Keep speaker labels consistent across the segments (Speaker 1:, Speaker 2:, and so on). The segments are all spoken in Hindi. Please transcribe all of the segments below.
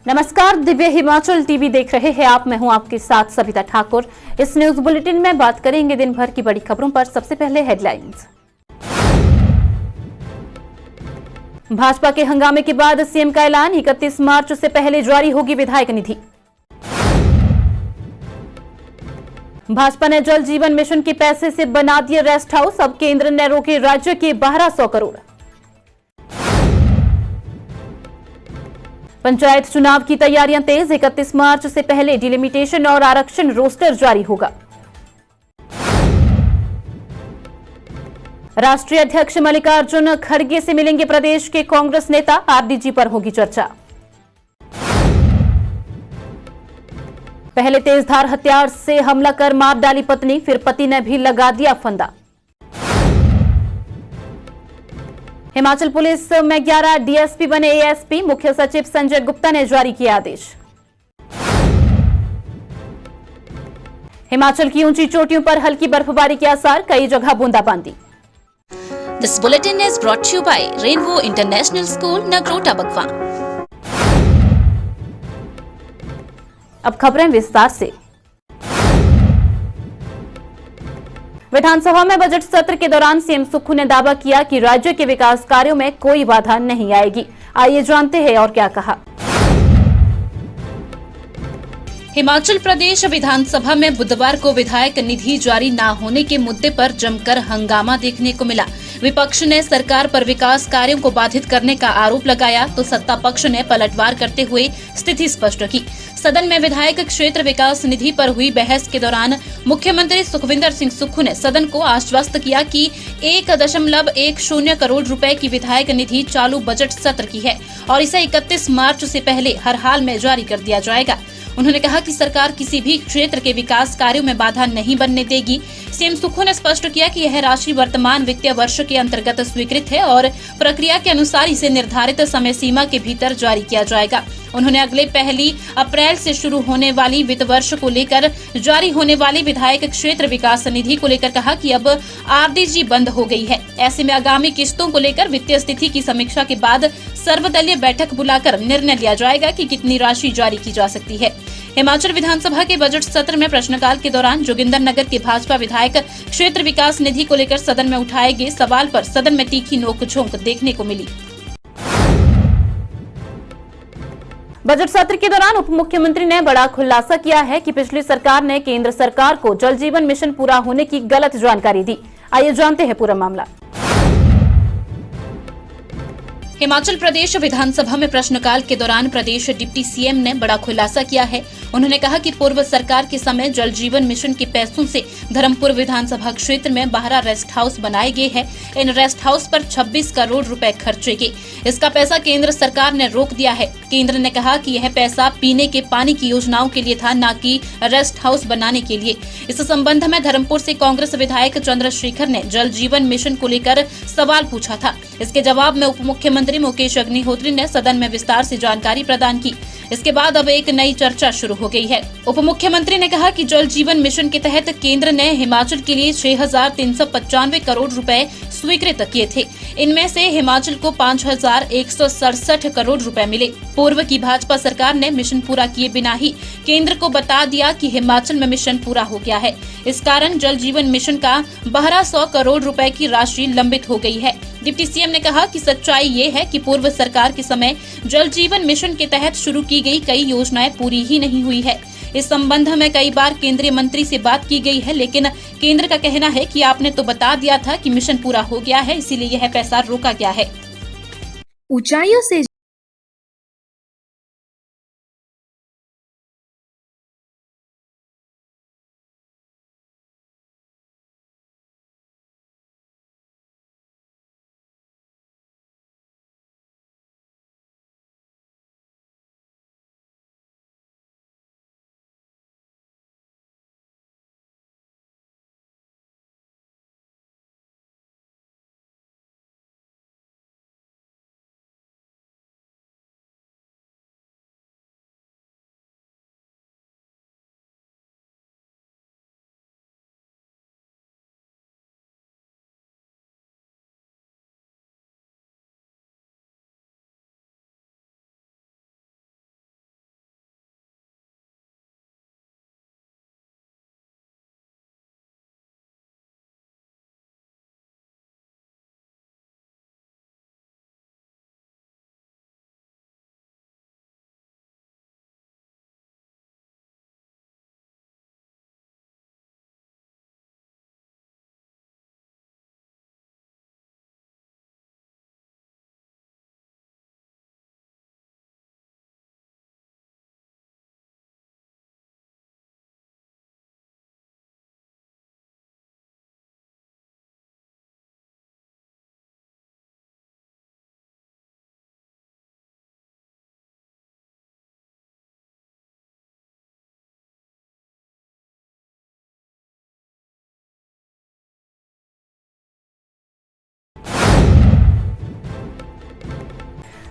Speaker 1: नमस्कार, दिव्य हिमाचल टीवी देख रहे हैं आप। मैं हूं आपके साथ सविता ठाकुर। इस न्यूज बुलेटिन में बात करेंगे दिन भर की बड़ी खबरों पर। सबसे पहले हेडलाइंस। भाजपा के हंगामे के बाद सीएम का ऐलान, 31 मार्च से पहले जारी होगी विधायक निधि। भाजपा ने जल जीवन मिशन के पैसे से बना दिए रेस्ट हाउस, अब केंद्र ने रोके राज्य के 1200 करोड़। पंचायत चुनाव की तैयारियां तेज, 31 मार्च से पहले डिलिमिटेशन और आरक्षण रोस्टर जारी होगा। राष्ट्रीय अध्यक्ष मल्लिकार्जुन खड़गे से मिलेंगे प्रदेश के कांग्रेस नेता, आरडीजी पर होगी चर्चा। पहले तेजधार हथियार से हमला कर मार डाली पत्नी, फिर पति ने भी लगा दिया फंदा। हिमाचल पुलिस में 11 डीएसपी बने एएसपी, मुख्य सचिव संजय गुप्ता ने जारी किया आदेश। हिमाचल की ऊंची चोटियों पर हल्की बर्फबारी के आसार, कई जगह बूंदाबांदी।
Speaker 2: This bulletin is brought to you by Rainbow International School, Nagrota Bakwa.
Speaker 1: अब खबरें विस्तार से। विधानसभा में बजट सत्र के दौरान सीएम सुक्खू ने दावा किया कि राज्य के विकास कार्यों में कोई बाधा नहीं आएगी। आइए जानते हैं और क्या कहा।
Speaker 2: हिमाचल प्रदेश विधानसभा में बुधवार को विधायक निधि जारी न होने के मुद्दे पर जमकर हंगामा देखने को मिला। विपक्ष ने सरकार पर विकास कार्यों को बाधित करने का आरोप लगाया तो सत्ता पक्ष ने पलटवार करते हुए स्थिति स्पष्ट की। सदन में विधायक क्षेत्र विकास निधि पर हुई बहस के दौरान मुख्यमंत्री सुखविंदर सिंह सुक्खू ने सदन को आश्वस्त किया कि 1.10 करोड़ रुपए की विधायक निधि चालू बजट सत्र की है और इसे 31 मार्च से पहले हर हाल में जारी कर दिया जाएगा। उन्होंने कहा कि सरकार किसी भी क्षेत्र के विकास कार्यों में बाधा नहीं बनने देगी। सीएम सुक्खू ने स्पष्ट किया कि यह राशि वर्तमान वित्तीय वर्ष के अंतर्गत स्वीकृत है और प्रक्रिया के अनुसार इसे निर्धारित समय सीमा के भीतर जारी किया जाएगा। उन्होंने अगले 1 अप्रैल से शुरू होने वाली वित्त वर्ष को लेकर जारी होने वाली विधायक क्षेत्र विकास निधि को लेकर कहा कि अब आरडीजी बंद हो गई है। ऐसे में आगामी किस्तों को लेकर वित्तीय स्थिति की समीक्षा के बाद सर्वदलीय बैठक बुलाकर निर्णय लिया जाएगा कि कितनी राशि जारी की जा सकती है। हिमाचल विधानसभा के बजट सत्र में प्रश्नकाल के दौरान जोगिंदरनगर के भाजपा विधायक क्षेत्र विकास निधि को लेकर सदन में उठाए गए सवाल पर सदन में तीखी नोक-झोंक देखने को मिली।
Speaker 1: बजट सत्र के दौरान उप मुख्यमंत्री ने बड़ा खुलासा किया है कि पिछली सरकार ने केंद्र सरकार को जल जीवन मिशन पूरा होने की गलत जानकारी दी। आइए जानते हैं पूरा मामला।
Speaker 2: हिमाचल प्रदेश विधानसभा में प्रश्नकाल के दौरान प्रदेश डिप्टी सीएम ने बड़ा खुलासा किया है। उन्होंने कहा कि पूर्व सरकार के समय जल जीवन मिशन के पैसों से धर्मपुर विधानसभा क्षेत्र में 12 रेस्ट हाउस बनाए गए हैं। इन रेस्ट हाउस पर 26 करोड़ रुपए खर्चे गए। इसका पैसा केंद्र सरकार ने रोक दिया है। केंद्र ने कहा कि यह पैसा पीने के पानी की योजनाओं के लिए था, न कि रेस्ट हाउस बनाने के लिए। इस संबंध में धर्मपुर से कांग्रेस विधायक चंद्रशेखर ने जल जीवन मिशन को लेकर सवाल पूछा था। इसके जवाब में उप मुख्यमंत्री मुकेश अग्निहोत्री ने सदन में विस्तार से जानकारी प्रदान की। इसके बाद अब एक नई चर्चा शुरू हो गई है। उप मुख्यमंत्री ने कहा कि जल जीवन मिशन के तहत केंद्र ने हिमाचल के लिए 6,395 करोड़ रुपए स्वीकृत किए थे। इनमें से हिमाचल को 5,167 करोड़ रुपए मिले। पूर्व की भाजपा सरकार ने मिशन पूरा किए बिना ही केंद्र को बता दिया कि हिमाचल में मिशन पूरा हो गया है। इस कारण जल जीवन मिशन का 1200 करोड़ रुपए की राशि लंबित हो गई है। डिप्टी सीएम ने कहा कि सच्चाई ये है कि पूर्व सरकार के समय जल जीवन मिशन के तहत शुरू की गई कई योजनाएं पूरी ही नहीं हुई है। इस संबंध में कई बार केंद्रीय मंत्री से बात की गई है, लेकिन केंद्र का कहना है कि आपने तो बता दिया था कि मिशन पूरा हो गया है, इसीलिए यह पैसा रोका गया है।
Speaker 3: ऊंचाइयों से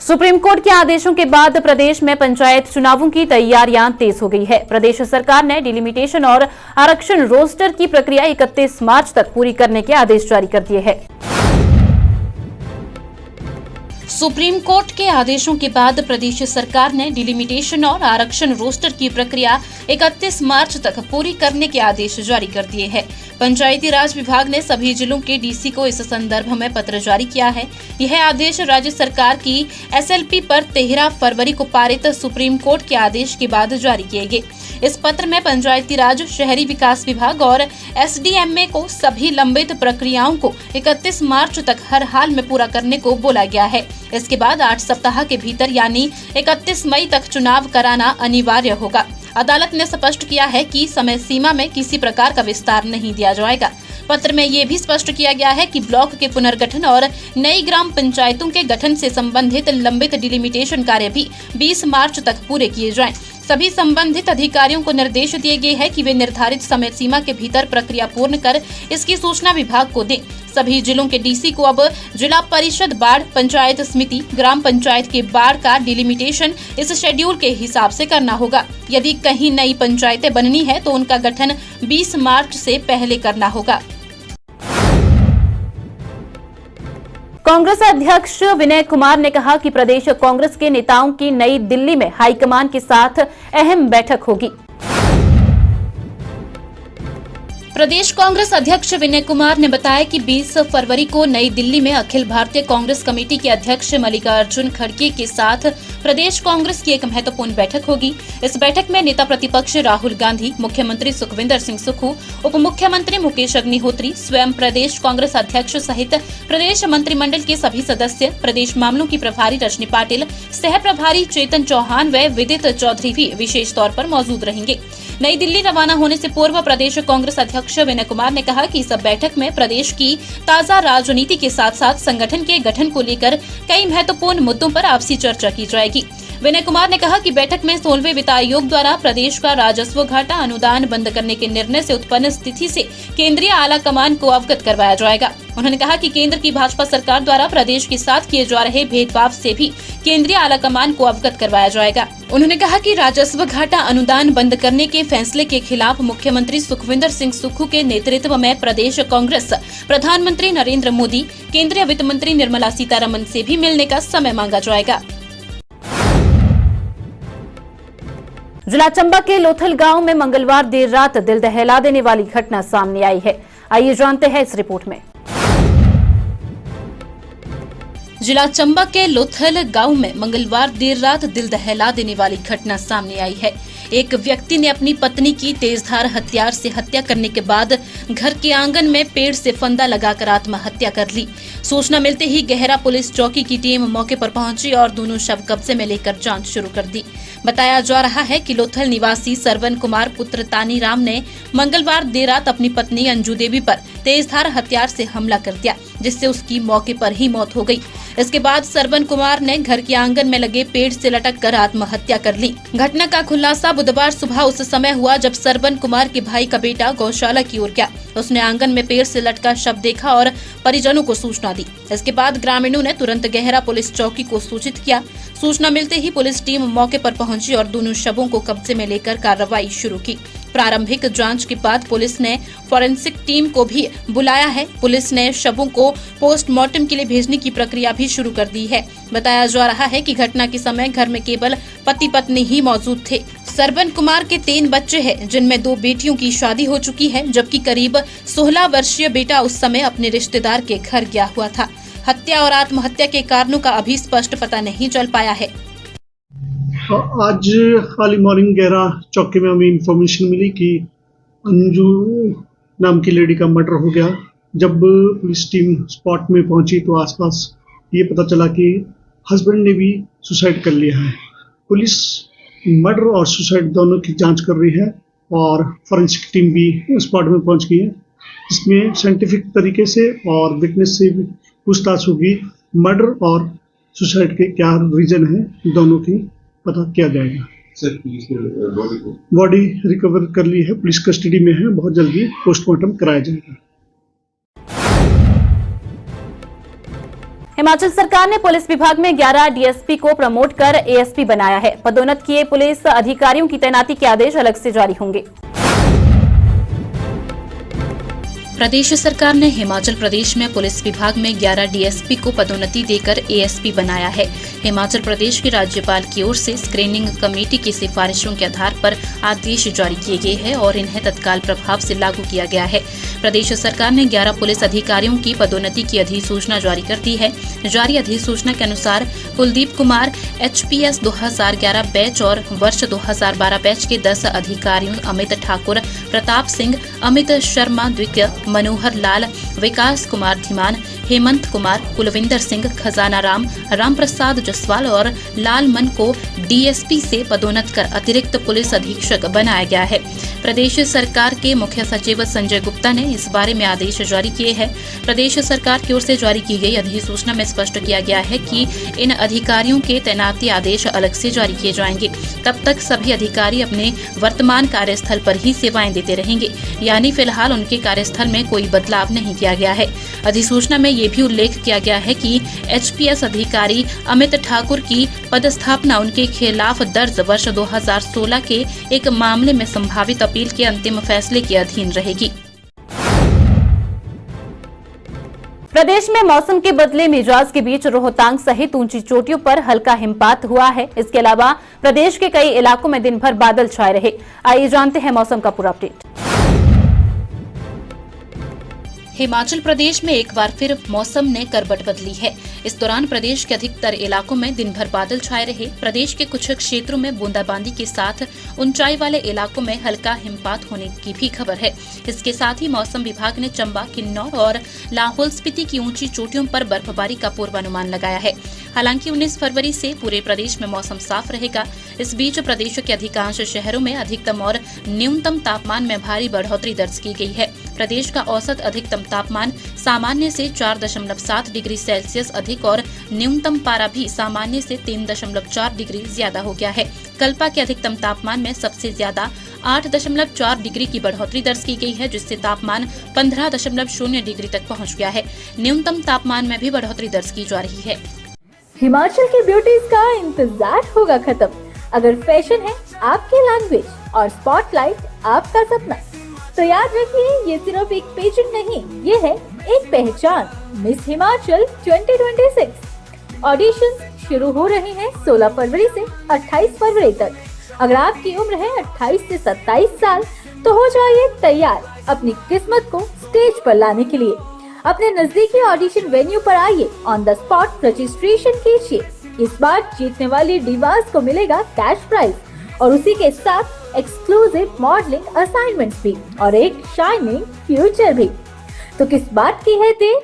Speaker 1: सुप्रीम कोर्ट के आदेशों के बाद प्रदेश में पंचायत चुनावों की तैयारियां तेज हो गई है। प्रदेश सरकार ने डिलिमिटेशन और आरक्षण रोस्टर की प्रक्रिया 31 मार्च तक पूरी करने के आदेश जारी कर दिए हैं।
Speaker 2: सुप्रीम कोर्ट के आदेशों के बाद प्रदेश सरकार ने डिलिमिटेशन और आरक्षण रोस्टर की प्रक्रिया 31 मार्च तक पूरी करने के आदेश जारी कर दिए हैं। पंचायती राज विभाग ने सभी जिलों के डीसी को इस संदर्भ में पत्र जारी किया है। यह आदेश राज्य सरकार की एसएलपी पर 13 फरवरी को पारित सुप्रीम कोर्ट के आदेश के बाद जारी किए गए। इस पत्र में पंचायती राज, शहरी विकास विभाग और एसडीएमए को सभी लंबित प्रक्रियाओं को 31 मार्च तक हर हाल में पूरा करने को बोला गया है। इसके बाद 8 सप्ताह के भीतर यानी 31 मई तक चुनाव कराना अनिवार्य होगा। अदालत ने स्पष्ट किया है कि समय सीमा में किसी प्रकार का विस्तार नहीं दिया जाएगा। पत्र में ये भी स्पष्ट किया गया है कि ब्लॉक के पुनर्गठन और नई ग्राम पंचायतों के गठन से संबंधित लंबित डिलिमिटेशन कार्य भी 20 मार्च तक पूरे किए जाएं। सभी संबंधित अधिकारियों को निर्देश दिए गए हैं कि वे निर्धारित समय सीमा के भीतर प्रक्रिया पूर्ण कर इसकी सूचना विभाग को दें। सभी जिलों के डीसी को अब जिला परिषद बाढ़, पंचायत समिति, ग्राम पंचायत के बाढ़ का डिलिमिटेशन इस शेड्यूल के हिसाब से करना होगा। यदि कहीं नई पंचायतें बननी है तो उनका गठन 20 मार्च से पहले करना होगा।
Speaker 1: कांग्रेस अध्यक्ष विनय कुमार ने कहा कि प्रदेश कांग्रेस के नेताओं की नई दिल्ली में हाईकमान के साथ अहम बैठक होगी।
Speaker 2: प्रदेश कांग्रेस अध्यक्ष विनय कुमार ने बताया कि 20 फरवरी को नई दिल्ली में अखिल भारतीय कांग्रेस कमेटी के अध्यक्ष मल्लिकार्जुन खड़गे के साथ प्रदेश कांग्रेस की एक महत्वपूर्ण बैठक होगी। इस बैठक में नेता प्रतिपक्ष राहुल गांधी, मुख्यमंत्री सुखविंदर सिंह सुक्खू, उप मुख्यमंत्री मुकेश अग्निहोत्री, स्वयं प्रदेश कांग्रेस अध्यक्ष सहित प्रदेश मंत्रिमंडल के सभी सदस्य, प्रदेश मामलों की प्रभारी रजनी पाटिल, सह प्रभारी चेतन चौहान व विदित चौधरी भी विशेष तौर पर मौजूद रहेंगे। नई दिल्ली रवाना होने से पूर्व प्रदेश कांग्रेस अध्यक्ष विनय कुमार ने कहा कि इस बैठक में प्रदेश की ताजा राजनीति के साथ साथ संगठन के गठन को लेकर कई महत्वपूर्ण मुद्दों पर आपसी चर्चा की जाएगी। विनय कुमार ने कहा कि बैठक में 16वें वित्त आयोग द्वारा प्रदेश का राजस्व घाटा अनुदान बंद करने के निर्णय से उत्पन्न स्थिति से केंद्रीय आला कमान को अवगत करवाया जाएगा। उन्होंने कहा कि केंद्र की भाजपा सरकार द्वारा प्रदेश के साथ किए जा रहे भेदभाव से भी केंद्रीय आला कमान को अवगत करवाया जाएगा। उन्होंने कहा कि राजस्व घाटा अनुदान बंद करने के फैसले के खिलाफ मुख्यमंत्री सुखविंदर सिंह सुक्खू के नेतृत्व में प्रदेश कांग्रेस प्रधानमंत्री नरेंद्र मोदी, केंद्रीय वित्त मंत्री निर्मला सीतारमन से भी मिलने का समय मांगा जाएगा।
Speaker 1: जिला चंबा के लोथल गांव में मंगलवार देर रात दिल दहला देने वाली घटना सामने आई है। आइए जानते हैं इस रिपोर्ट में।
Speaker 2: जिला चंबा के लोथल गांव में मंगलवार देर रात दिल दहला देने वाली घटना सामने आई है। एक व्यक्ति ने अपनी पत्नी की तेजधार हथियार से हत्या करने के बाद घर के आंगन में पेड़ से फंदा लगाकर आत्महत्या कर ली। सूचना मिलते ही गहरा पुलिस चौकी की टीम मौके पर पहुंची और दोनों शव कब्जे में लेकर जांच शुरू कर दी। बताया जा रहा है कि लोथल निवासी सरवन कुमार पुत्र तानी राम ने मंगलवार देर रात अपनी पत्नी अंजू देवी पर तेजधार हथियार से हमला कर दिया, जिससे उसकी मौके पर ही मौत हो गई। इसके बाद सरवन कुमार ने घर के आंगन में लगे पेड़ से लटक कर आत्महत्या कर ली। घटना का खुलासा बुधवार सुबह उस समय हुआ जब सरवन कुमार के भाई का बेटा गौशाला की ओर गया। उसने आंगन में पेड़ से लटका शव देखा और परिजनों को सूचना दी। इसके बाद ग्रामीणों ने तुरंत गहरा पुलिस चौकी को सूचित किया। सूचना मिलते ही पुलिस टीम मौके पर पहुंची और दोनों शवों को कब्जे में लेकर कार्रवाई शुरू की। प्रारंभिक जांच के बाद पुलिस ने फॉरेंसिक टीम को भी बुलाया है। पुलिस ने शवों को पोस्टमार्टम के लिए भेजने की प्रक्रिया भी शुरू कर दी है। बताया जा रहा है कि घटना के समय घर में केवल पति पत्नी ही मौजूद थे। सरवन कुमार के 3 बच्चे हैं, जिनमें 2 बेटियों की शादी हो चुकी है, जबकि करीब 16 वर्षीय बेटा उस समय अपने रिश्तेदार के घर गया हुआ था। हत्या और आत्महत्या के कारणों का अभी स्पष्ट पता नहीं चल पाया है।
Speaker 4: आज अर्ली मॉर्निंग गहरा चौकी में हमें इंफॉर्मेशन मिली कि अंजू नाम की लेडी का मर्डर हो गया। जब पुलिस टीम स्पॉट में पहुंची तो आसपास ये पता चला कि हस्बैंड ने भी सुसाइड कर लिया है। पुलिस मर्डर और सुसाइड दोनों की जांच कर रही है और फॉरेंसिक टीम भी स्पॉट में पहुंच गई है। इसमें साइंटिफिक तरीके से और विटनेस से भी पूछताछ होगी। मर्डर और सुसाइड के क्या रीजन है, दोनों की पता किया जाएगा।
Speaker 5: सर, पुलिस ने
Speaker 4: बॉडी रिकवर कर ली है, पुलिस कस्टडी में है। बहुत जल्दी पोस्टमार्टम कराया जाएगा।
Speaker 1: हिमाचल सरकार ने पुलिस विभाग में 11 डीएसपी को प्रमोट कर एएसपी बनाया है। पदोन्नत किए पुलिस अधिकारियों की तैनाती के आदेश अलग से जारी होंगे।
Speaker 2: प्रदेश सरकार ने हिमाचल प्रदेश में पुलिस विभाग में 11 डीएसपी को पदोन्नति देकर एएसपी बनाया है। हिमाचल प्रदेश के राज्यपाल की ओर से स्क्रीनिंग कमेटी की सिफारिशों के आधार पर आदेश जारी किए गए हैं और इन्हें तत्काल प्रभाव से लागू किया गया है। प्रदेश सरकार ने 11 पुलिस अधिकारियों की पदोन्नति की अधिसूचना जारी कर दी है। जारी अधिसूचना के अनुसार कुलदीप कुमार HPS 2011 बैच और वर्ष 2012 बैच के 10 अधिकारियों अमित ठाकुर, प्रताप सिंह, अमित शर्मा द्वितीय, मनोहर लाल, विकास कुमार धीमान, हेमंत कुमार, कुलविंदर सिंह, खजाना राम प्रसाद जसवाल और लालमन को डीएसपी से पदोन्नत कर अतिरिक्त पुलिस अधीक्षक बनाया गया है। प्रदेश सरकार के मुख्य सचिव संजय गुप्ता ने इस बारे में आदेश जारी किए हैं। प्रदेश सरकार की ओर से जारी की गई अधिसूचना में स्पष्ट किया गया है कि इन अधिकारियों के तैनाती आदेश अलग से जारी किए जाएंगे। तब तक सभी अधिकारी अपने वर्तमान कार्यस्थल पर ही सेवाएं देते रहेंगे, यानी फिलहाल उनके कार्यस्थल में कोई बदलाव नहीं किया गया है। अधिसूचना में ये भी उल्लेख किया गया है कि HPS अधिकारी अमित ठाकुर की पदस्थापना उनके खिलाफ दर्ज वर्ष 2016 के एक मामले में संभावित अपील के अंतिम फैसले के अधीन रहेगी।
Speaker 1: प्रदेश में मौसम के बदले मिजाज के बीच रोहतांग सहित ऊंची चोटियों पर हल्का हिमपात हुआ है। इसके अलावा प्रदेश के कई इलाकों में दिन भर बादल छाए रहे। आइए जानते हैं मौसम का पूरा अपडेट।
Speaker 2: हिमाचल प्रदेश में एक बार फिर मौसम ने करवट बदली है। इस दौरान प्रदेश के अधिकतर इलाकों में दिन भर बादल छाए रहे। प्रदेश के कुछ क्षेत्रों में बूंदाबांदी के साथ ऊंचाई वाले इलाकों में हल्का हिमपात होने की भी खबर है। इसके साथ ही मौसम विभाग ने चंबा, किन्नौर और लाहौल स्पीति की ऊंची चोटियों पर बर्फबारी का पूर्वानुमान लगाया है। हालांकि 19 फरवरी से पूरे प्रदेश में मौसम साफ रहेगा। इस बीच प्रदेश के अधिकांश शहरों में अधिकतम और न्यूनतम तापमान में भारी बढ़ोतरी दर्ज की गई है। प्रदेश का औसत अधिकतम तापमान सामान्य से 4.7 डिग्री सेल्सियस अधिक और न्यूनतम पारा भी सामान्य से 3.4 डिग्री ज्यादा हो गया है। कल्पा के अधिकतम तापमान में सबसे ज्यादा 8.4 डिग्री की बढ़ोतरी दर्ज की गई है, जिससे तापमान 15.0 डिग्री तक पहुंच गया है। न्यूनतम तापमान में भी बढ़ोतरी दर्ज की जा रही है।
Speaker 6: हिमाचल की ब्यूटीज का इंतजार होगा खत्म। अगर फैशन है आपकी लैंग्वेज और स्पॉटलाइट आपका सपना, तो याद रखिए ये सिर्फ एक पेजेंट नहीं, ये है एक पहचान। मिस हिमाचल 2026 ऑडिशंस शुरू हो रहे हैं 16 फरवरी से 28 फरवरी तक। अगर आपकी उम्र है 28 से 27 साल तो हो जाइए तैयार अपनी किस्मत को स्टेज पर लाने के लिए। अपने नजदीकी ऑडिशन वेन्यू पर आइए, ऑन द स्पॉट रजिस्ट्रेशन कीजिए। इस बार जीतने वाली डिवास को मिलेगा कैश प्राइज और उसी के साथ एक्सक्लूसिव मॉडलिंग असाइनमेंट्स भी और एक शाइनिंग फ्यूचर भी। तो किस बात की है देर,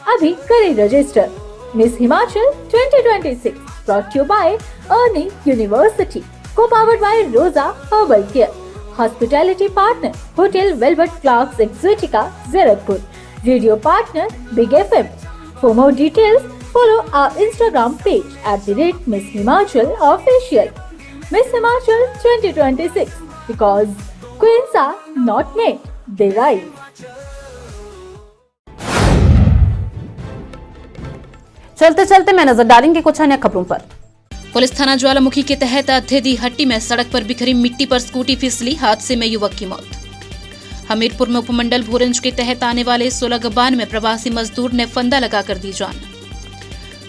Speaker 6: अभी करें register. Miss Himachal 2026 brought to you by earning university, co-powered by रोजा herbal care, hospitality partner hotel velvet Clarks Exotica Zirakpur, radio partner big FM। For more details, follow our Instagram page @Miss Himachal Official. Miss Himachal 2026, because queens are not made, they rise.
Speaker 1: चलते चलते मैं नजर डालेंगे कुछ अन्य खबरों पर।
Speaker 2: पुलिस थाना ज्वालामुखी के तहत अध्यधी हट्टी में सड़क पर बिखरी मिट्टी पर स्कूटी फिसली, हादसे में युवक की मौत। हमीरपुर में उपमंडल भोरंज के तहत आने वाले सोलगबान में प्रवासी मजदूर ने फंदा लगाकर दी जान।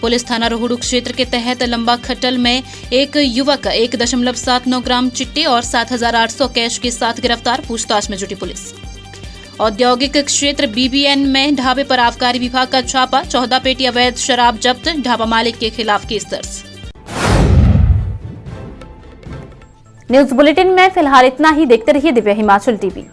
Speaker 2: पुलिस थाना रोहडू क्षेत्र के तहत लंबा खट्टल में एक युवक 1.79 ग्राम चिट्टे और 7,800 कैश के साथ गिरफ्तार, पूछताछ में जुटी पुलिस। औद्योगिक क्षेत्र BBN में ढाबे पर आबकारी विभाग का छापा, 14 पेटी अवैध शराब जब्त, ढाबा मालिक के खिलाफ केस दर्ज।
Speaker 1: न्यूज बुलेटिन में फिलहाल इतना ही। देखते रहिए दिव्य हिमाचल TV।